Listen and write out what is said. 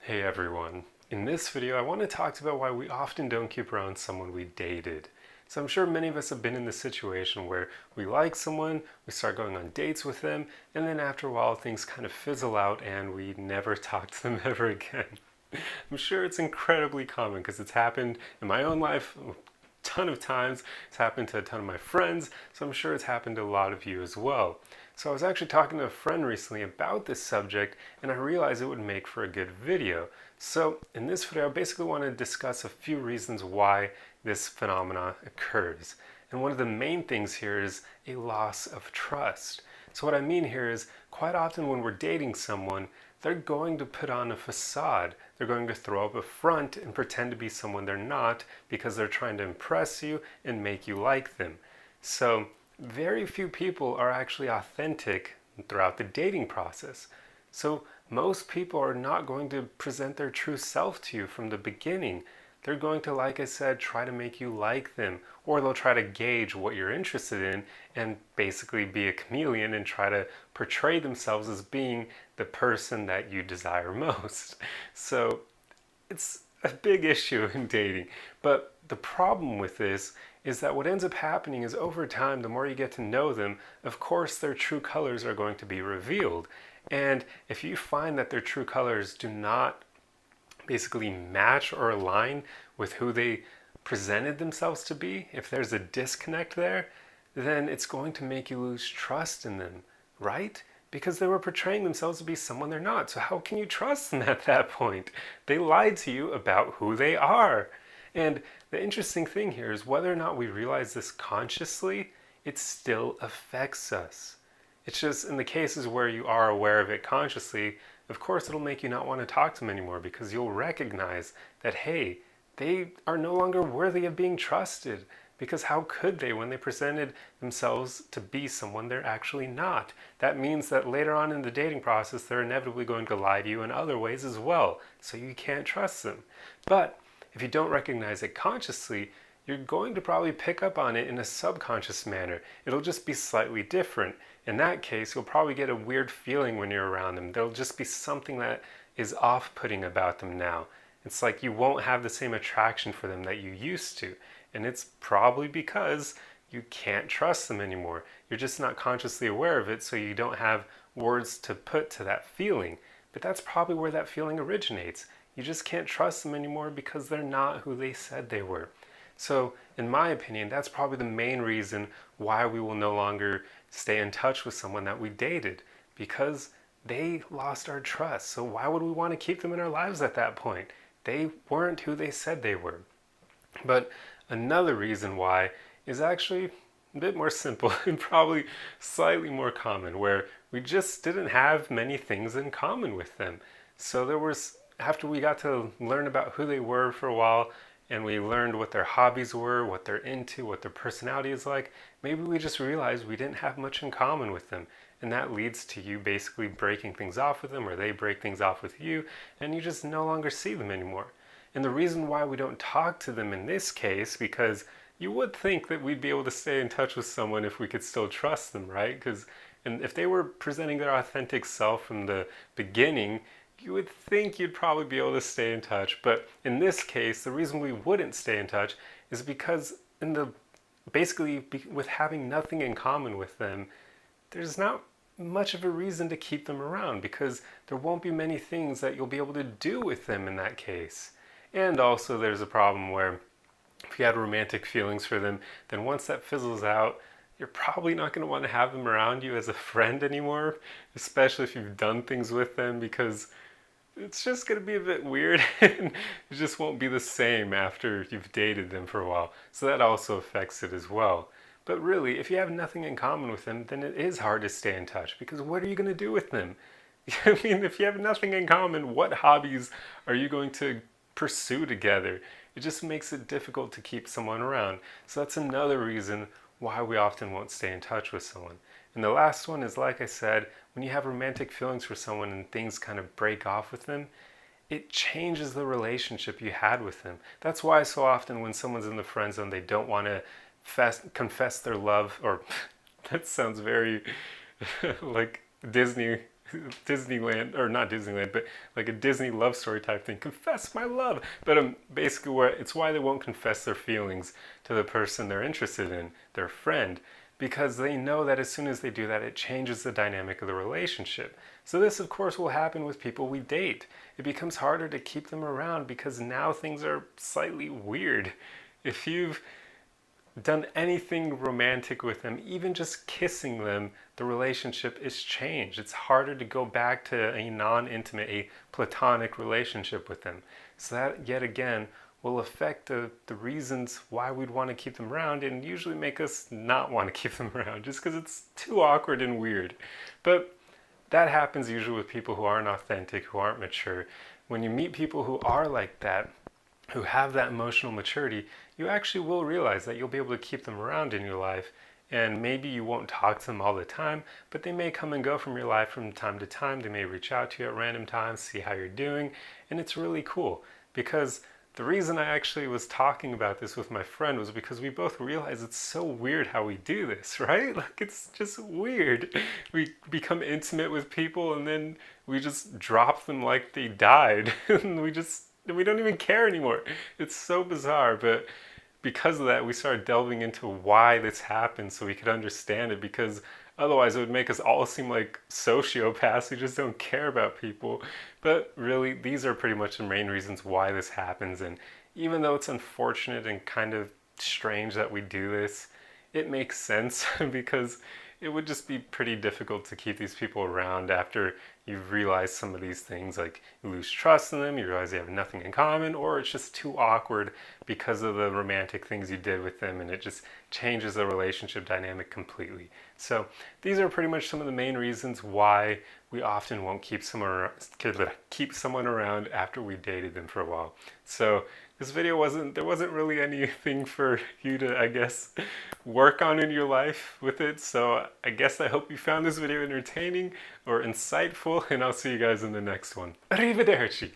Hey everyone. In this video, I want to talk about why we often don't keep around someone we dated. So I'm sure many of us have been in this situation where we like someone, we start going on dates with them, and then after a while things kind of fizzle out and we never talk to them ever again. I'm sure it's incredibly common because it's happened in my own life a ton of times. It's happened to a ton of my friends, so I'm sure it's happened to a lot of you as well. So I was actually talking to a friend recently about this subject and I realized it would make for a good video. So in this video, I basically want to discuss a few reasons why this phenomena occurs. And one of the main things here is a loss of trust. So what I mean here is quite often when we're dating someone, they're going to put on a facade. They're going to throw up a front and pretend to be someone they're not because they're trying to impress you and make you like them. So very few people are actually authentic throughout the dating process. So most people are not going to present their true self to you from the beginning. They're going to, like I said, try to make you like them, or they'll try to gauge what you're interested in and basically be a chameleon and try to portray themselves as being the person that you desire most. So it's a big issue in dating. But the problem with this is that what ends up happening is over time, the more you get to know them, of course their true colors are going to be revealed. And if you find that their true colors do not basically match or align with who they presented themselves to be, if there's a disconnect there, then it's going to make you lose trust in them, right? Because they were portraying themselves to be someone they're not. So how can you trust them at that point? They lied to you about who they are. And the interesting thing here is whether or not we realize this consciously, it still affects us. It's just in the cases where you are aware of it consciously, of course it'll make you not want to talk to them anymore because you'll recognize that, hey, they are no longer worthy of being trusted. Because how could they when they presented themselves to be someone they're actually not? That means that later on in the dating process, they're inevitably going to lie to you in other ways as well. So you can't trust them. But if you don't recognize it consciously, you're going to probably pick up on it in a subconscious manner. It'll just be slightly different. In that case, you'll probably get a weird feeling when you're around them. There'll just be something that is off-putting about them now. It's like you won't have the same attraction for them that you used to. And it's probably because you can't trust them anymore. You're just not consciously aware of it, so you don't have words to put to that feeling. But that's probably where that feeling originates. You just can't trust them anymore because they're not who they said they were. So, in my opinion, that's probably the main reason why we will no longer stay in touch with someone that we dated, because they lost our trust. So why would we want to keep them in our lives at that point? They weren't who they said they were. But another reason why is actually a bit more simple and probably slightly more common, where we just didn't have many things in common with them. So there was, after we got to learn about who they were for a while, and we learned what their hobbies were, what they're into, what their personality is like, maybe we just realized we didn't have much in common with them. And that leads to you basically breaking things off with them, or they break things off with you, and you just no longer see them anymore. And the reason why we don't talk to them in this case, because you would think that we'd be able to stay in touch with someone if we could still trust them, right? And if they were presenting their authentic self from the beginning, you would think you'd probably be able to stay in touch. But in this case, the reason we wouldn't stay in touch is because with having nothing in common with them, there's not much of a reason to keep them around because there won't be many things that you'll be able to do with them in that case. And also there's a problem where if you had romantic feelings for them, then once that fizzles out, you're probably not going to want to have them around you as a friend anymore, especially if you've done things with them, because it's just going to be a bit weird and it just won't be the same after you've dated them for a while. So that also affects it as well. But really, if you have nothing in common with them, then it is hard to stay in touch because what are you going to do with them? I mean, if you have nothing in common, what hobbies are you going to pursue together? It just makes it difficult to keep someone around. So that's another reason why we often won't stay in touch with someone. And the last one is, like I said, when you have romantic feelings for someone and things kind of break off with them, it changes the relationship you had with them. That's why so often when someone's in the friend zone, they don't want to confess their love, or that sounds very like Disney Disneyland, or not Disneyland, but like a Disney love story type thing. Confess my love. But basically, it's why they won't confess their feelings to the person they're interested in, their friend, because they know that as soon as they do that, it changes the dynamic of the relationship. So this, of course, will happen with people we date. It becomes harder to keep them around because now things are slightly weird. If you've done anything romantic with them, even just kissing them, the relationship is changed. It's harder to go back to a non-intimate, a platonic relationship with them. So that, yet again, will affect the reasons why we'd want to keep them around and usually make us not want to keep them around just because it's too awkward and weird. But that happens usually with people who aren't authentic, who aren't mature. When you meet people who are like that, who have that emotional maturity, you actually will realize that you'll be able to keep them around in your life. And maybe you won't talk to them all the time, but they may come and go from your life from time to time. They may reach out to you at random times, see how you're doing. And it's really cool because the reason I actually was talking about this with my friend was because we both realize it's so weird how we do this, right? Like, it's just weird. We become intimate with people and then we just drop them like they died. And we don't even care anymore. It's so bizarre, but because of that, we started delving into why this happened so we could understand it, because otherwise it would make us all seem like sociopaths who just don't care about people. But really, these are pretty much the main reasons why this happens. And even though it's unfortunate and kind of strange that we do this, it makes sense because it would just be pretty difficult to keep these people around after you've realized some of these things. Like, you lose trust in them, you realize they have nothing in common, or it's just too awkward because of the romantic things you did with them, and it just changes the relationship dynamic completely. So these are pretty much some of the main reasons why we often won't keep someone around after we dated them for a while. So this video there wasn't really anything for you to, I guess, work on in your life with it. So I guess I hope you found this video entertaining or insightful, and I'll see you guys in the next one. Arrivederci!